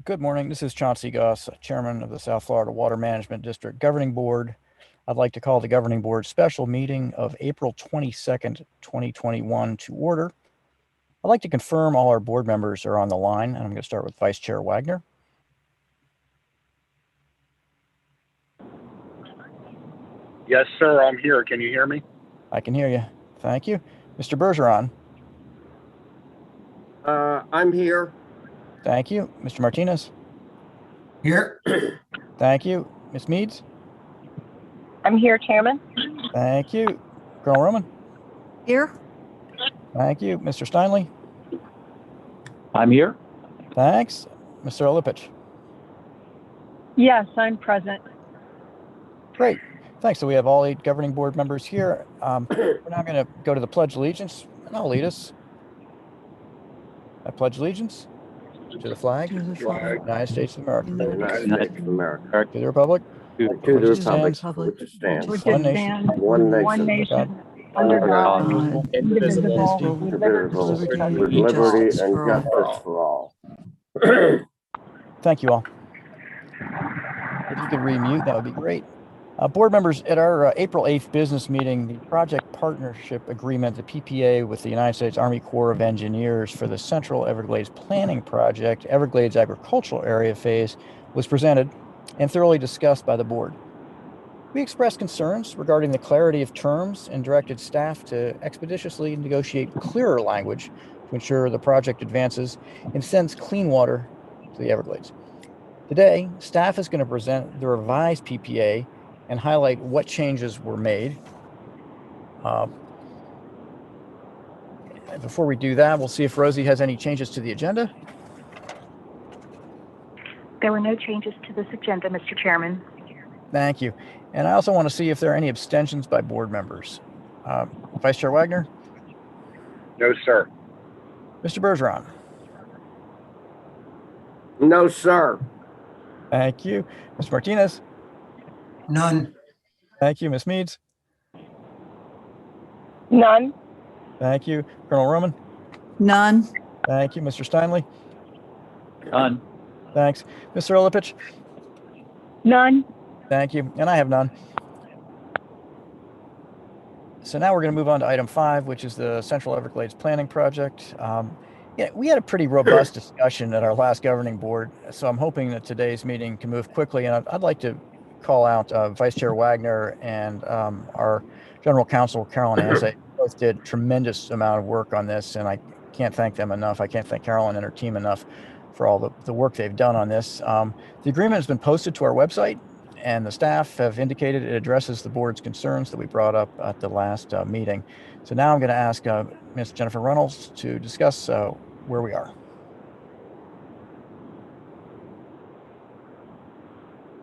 Good morning. This is Chauncey Goss, Chairman of the South Florida Water Management District Governing Board. I'd like to call the Governing Board special meeting of April 22nd, 2021 to order. I'd like to confirm all our board members are on the line, and I'm going to start with Vice Chair Wagner. Yes, sir, I'm here. Can you hear me? I can hear you. Thank you. Mr. Bergeron. I'm here. Thank you. Mr. Martinez. Here. Thank you. Ms. Meads. I'm here, Chairman. Thank you. Colonel Roman. Here. Thank you. Mr. Steinley. I'm here. Thanks. Mr. Olipich. Yes, I'm present. Great. Thanks. So we have all 8 governing board members here. We're now going to go to the Pledge of Allegiance, and I'll lead us. I pledge allegiance to the flag of the United States of America, United States of America. to the republic, To the republic stands which stands Which one is nation, one one nation, nation, under God, indivisible, with indivisible, liberty with liberty and justice for all. Thank you all. If you could remute, that would be great. Board members, at our April 8th business meeting, the project partnership agreement, the PPA with the United States Army Corps of Engineers for the Central Everglades Planning Project, Everglades Agricultural Area Phase, was presented and thoroughly discussed by the board. We expressed concerns regarding the clarity of terms and directed staff to expeditiously negotiate clearer language to ensure the project advances and sends clean water to the Everglades. Today, staff is going to present the revised PPA and highlight what changes were made. Before we do that, we'll see if Rosie has any changes to the agenda. There were no changes to this agenda, Mr. Chairman. Thank you. And I also want to see if there are any abstentions by board members. Vice Chair Wagner? No, sir. Mr. Bergeron? No, sir. Thank you. Mr. Martinez? None. Thank you. Ms. Meads? None. Thank you. Colonel Roman? None. Thank you. Mr. Steinley? None. Thanks. Mr. Olipich? None. Thank you. And I have none. So now we're going to move on to item 5, which is the Central Everglades Planning Project. Yeah, we had a pretty robust discussion at our last governing board, so I'm hoping that today's meeting can move quickly. And I'd like to call out Vice Chair Wagner and our General Counsel, Carolyn Anse. Both did tremendous amount of work on this, and I can't thank them enough. I can't thank Carolyn and her team enough for all the work they've done on this. The agreement has been posted to our website, and the staff have indicated it addresses the board's concerns that we brought up at the last meeting. So now I'm going to ask Ms. Jennifer Reynolds to discuss where we are.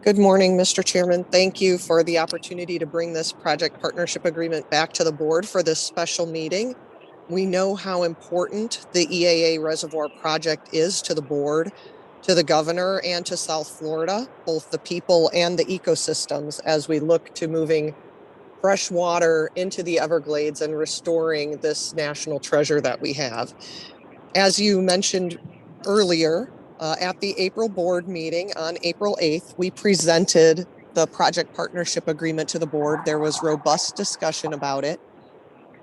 Good morning, Mr. Chairman. Thank you for the opportunity to bring this project partnership agreement back to the board for this special meeting. We know how important the EAA Reservoir project is to the board, to the governor, and to South Florida, both the people and the ecosystems, as we look to moving fresh water into the Everglades and restoring this national treasure that we have. As you mentioned earlier, at the April board meeting on April 8th, we presented the project partnership agreement to the board. There was robust discussion about it,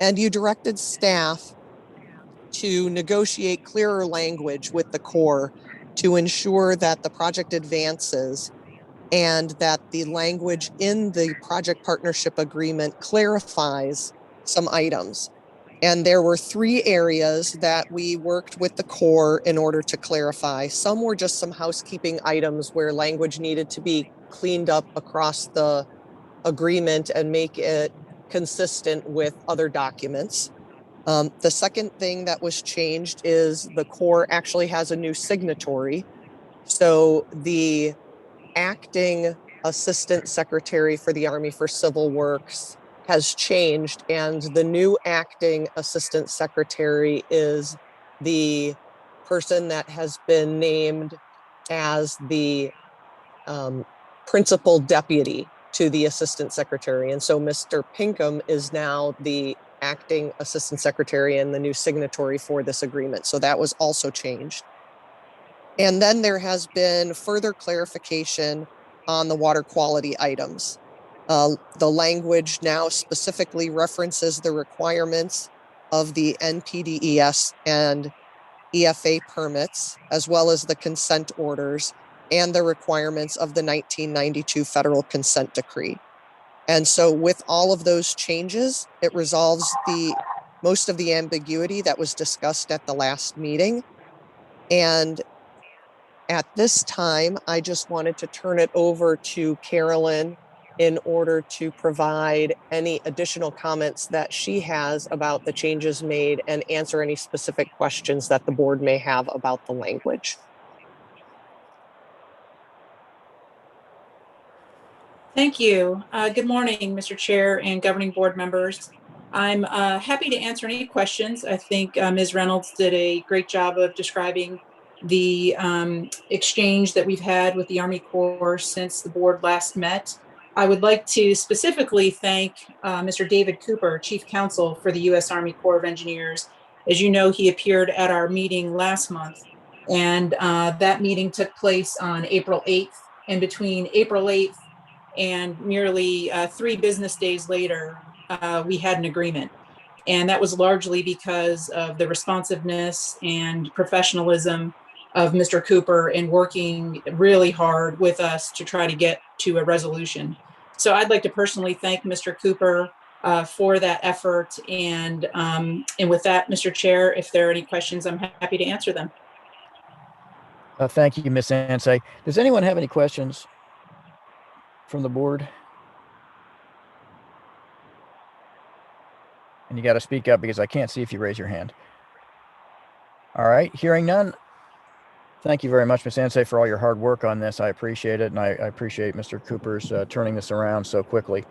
and you directed staff to negotiate clearer language with the Corps to ensure that the project advances and that the language in the project partnership agreement clarifies some items. And there were 3 areas that we worked with the Corps in order to clarify. Some were just some housekeeping items where language needed to be cleaned up across the agreement and make it consistent with other documents. The second thing that was changed is the Corps actually has a new signatory. So the acting Assistant Secretary for the Army for Civil Works has changed, and the new acting Assistant Secretary is the person that has been named as the principal deputy to the Assistant Secretary. And so Mr. Pinkham is now the acting Assistant Secretary and the new signatory for this agreement. So that was also changed. And then there has been further clarification on the water quality items. The language now specifically references the requirements of the NPDES and EFA permits, as well as the consent orders and the requirements of the 1992 federal consent decree. And so with all of those changes, it resolves most of the ambiguity that was discussed at the last meeting. And at this time, I just wanted to turn it over to Carolyn in order to provide any additional comments that she has about the changes made and answer any specific questions that the board may have about the language. Thank you. Good morning, Mr. Chair and governing board members. I'm happy to answer any questions. I think Ms. Reynolds did a great job of describing the exchange that we've had with the Army Corps since the board last met. I would like to specifically thank Mr. David Cooper, Chief Counsel for the U.S. Army Corps of Engineers. As you know, he appeared at our meeting last month, and that meeting took place on April 8th. And between April 8th and merely 3 business days later, we had an agreement. And that was largely because of the responsiveness and professionalism of Mr. Cooper in working really hard with us to try to get to a resolution. So I'd like to personally thank Mr. Cooper for that effort. And with that, Mr. Chair, if there are any questions, I'm happy to answer them. Thank you, Ms. Ansay. Does anyone have any questions from the board? And you got to speak up because I can't see if you raise your hand. All right, hearing none. Thank you very much, Ms. Ansay, for all your hard work on this. I appreciate it, and I appreciate Mr. Cooper's turning this around so quickly.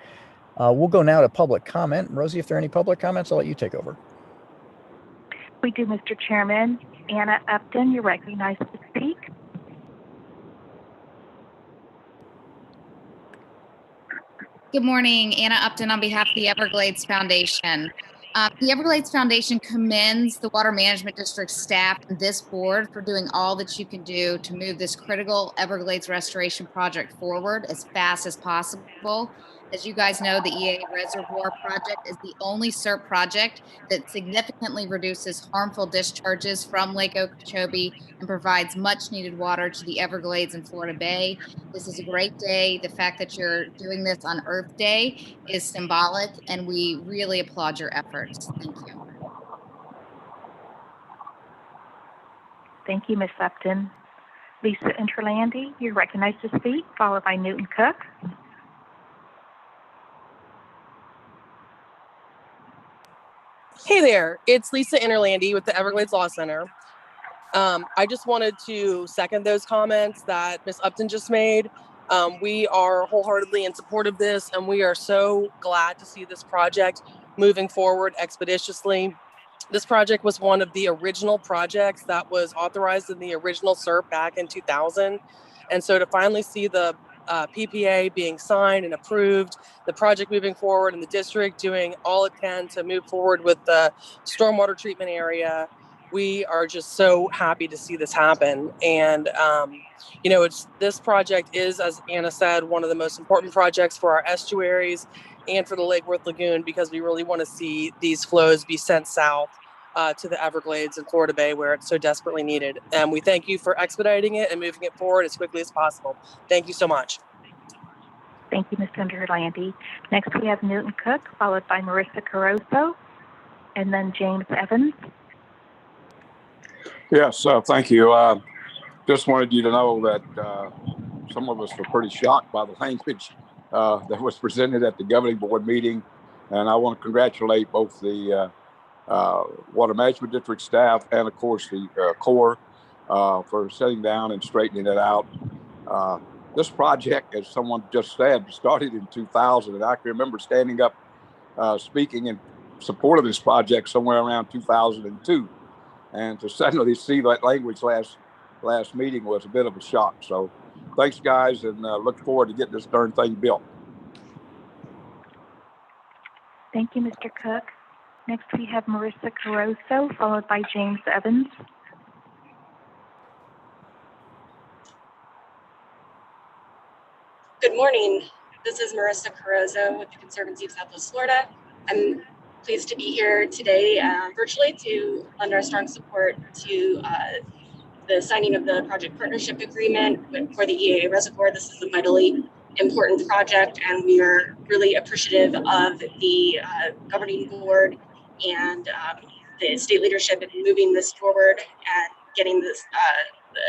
We'll go now to public comment. Rosie, if there are any public comments, I'll let you take over. We do, Mr. Chairman. Anna Upton, you're recognized to speak. Good morning, Anna Upton on behalf of the Everglades Foundation. The Everglades Foundation commends the Water Management District staff and this board for doing all that you can do to move this critical Everglades restoration project forward as fast as possible. As you guys know, the EAA Reservoir Project is the only CERP project that significantly reduces harmful discharges from Lake Okeechobee and provides much needed water to the Everglades and Florida Bay. This is a great day. The fact that you're doing this on Earth Day is symbolic, and we really applaud your efforts. Thank you. Thank you, Ms. Upton. Lisa Interlandi, you're recognized to speak, followed by Newton Cook. Hey there, it's Lisa Interlandi with the Everglades Law Center. I just wanted to second those comments that Ms. Upton just made. We are wholeheartedly in support of this, and we are so glad to see this project moving forward expeditiously. This project was one of the original projects that was authorized in the original CERP back in 2000. And so to finally see the PPA being signed and approved, the project moving forward, and the district doing all it can to move forward with the stormwater treatment area, we are just so happy to see this happen. And this project is, as Anna said, one of the most important projects for our estuaries and for the Lake Worth Lagoon, because we really want to see these flows be sent south to the Everglades and Florida Bay, where it's so desperately needed. And we thank you for expediting it and moving it forward as quickly as possible. Thank you so much. Thank you, Ms. Interlandi. Next, we have Newton Cook, followed by Marissa Caroso, and then James Evans. Yes, thank you. Just wanted you to know that some of us were pretty shocked by the language that was presented at the governing board meeting. And I want to congratulate both the Water Management District staff and, of course, the Corps for sitting down and straightening it out. This project, as someone just said, started in 2000. And I can remember standing up speaking in support of this project somewhere around 2002. And to suddenly see that language last meeting was a bit of a shock. So thanks, guys, and look forward to getting this darn thing built. Thank you, Mr. Cook. Next, we have Marissa Caroso, followed by James Evans. Good morning. This is Marissa Carozzo with the Conservancy of Southwest Florida. I'm pleased to be here today virtually to lend our strong support to the signing of the project partnership agreement for the EAA reservoir. This is a vitally important project, and we are really appreciative of the governing board and the state leadership in moving this forward and getting this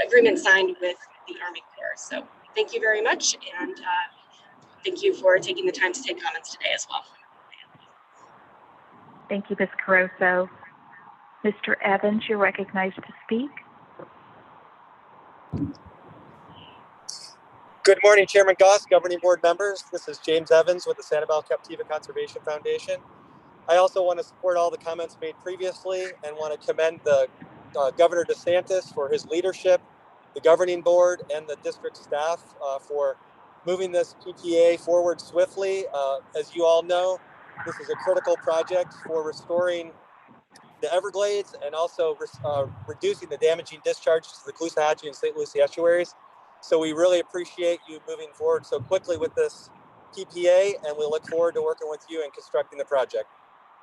agreement signed with the Army Corps. So thank you very much, and thank you for taking the time to take comments today as well. Thank you, Ms. Caruso. Mr. Evans, you're recognized to speak. Good morning, Chairman Goss, governing board members. This is James Evans with the Sanibel Captiva Conservation Foundation. I also want to support all the comments made previously and want to commend the Governor DeSantis for his leadership, the governing board, and the district staff for moving this PPA forward swiftly. As you all know, this is a critical project for restoring the Everglades and also reducing the damaging discharges to the Caloosahatchee and St. Lucie estuaries. So we really appreciate you moving forward so quickly with this PPA, and we look forward to working with you in constructing the project.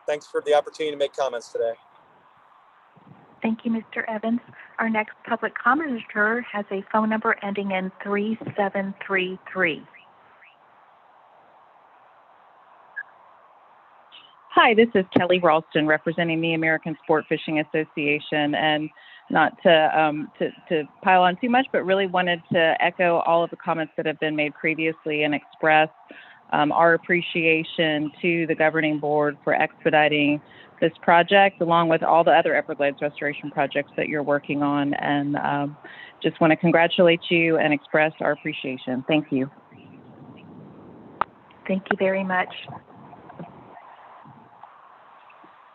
Thanks for the opportunity to make comments today. Thank you, Mr. Evans. Our next public commenter has a phone number ending in 3733. Hi, this is Kelly Ralston representing the American Sport Fishing Association, and not to pile on too much, but really wanted to echo all of the comments that have been made previously and express our appreciation to the governing board for expediting this project, along with all the other Everglades restoration projects that you're working on. And just want to congratulate you and express our appreciation. Thank you. Thank you very much.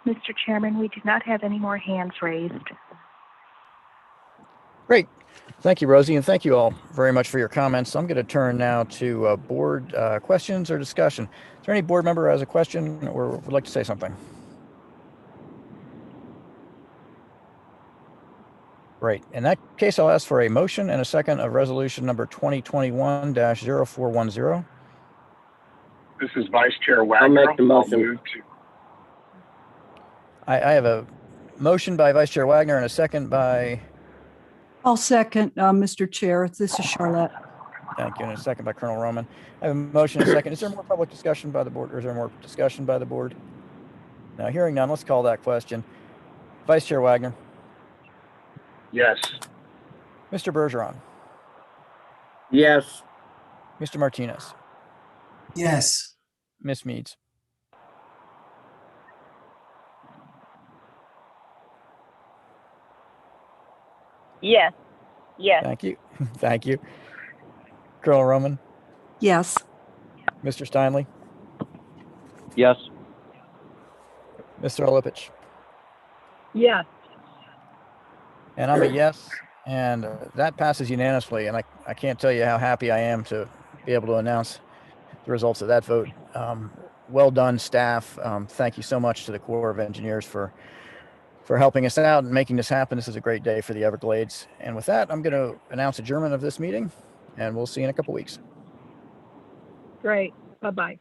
Mr. Chairman, we do not have any more hands raised. Great. Thank you, Rosie, and thank you all very much for your comments. I'm going to turn now to board questions or discussion. Is there any board member who has a question or would like to say something? Great. In that case, I'll ask for a motion and a second of resolution number 2021-0410. This is Vice Chair Wagner. I'll make the motion. Move to. I have a motion by Vice Chair Wagner and a second by... I'll second, Mr. Chair. This is Charlotte. Thank you. And a second by Colonel Roman. I have a motion and a second. Is there more public discussion by the board, or is there more discussion by the board? Now, hearing none, let's call that question. Vice Chair Wagner. Yes. Mr. Bergeron. Yes. Mr. Martinez. Yes. Ms. Meads. Yes. Yes. Thank you. Thank you. Colonel Roman. Yes. Mr. Steinley. Yes. Mr. Olipich. Yes. And I'm a yes, and that passes unanimously. And I can't tell you how happy I am to be able to announce the results of that vote. Well done, staff. Thank you so much to the Corps of Engineers for helping us out and making this happen. This is a great day for the Everglades. And with that, I'm going to announce adjournment of this meeting, and we'll see you in a couple weeks. Great. Bye-bye.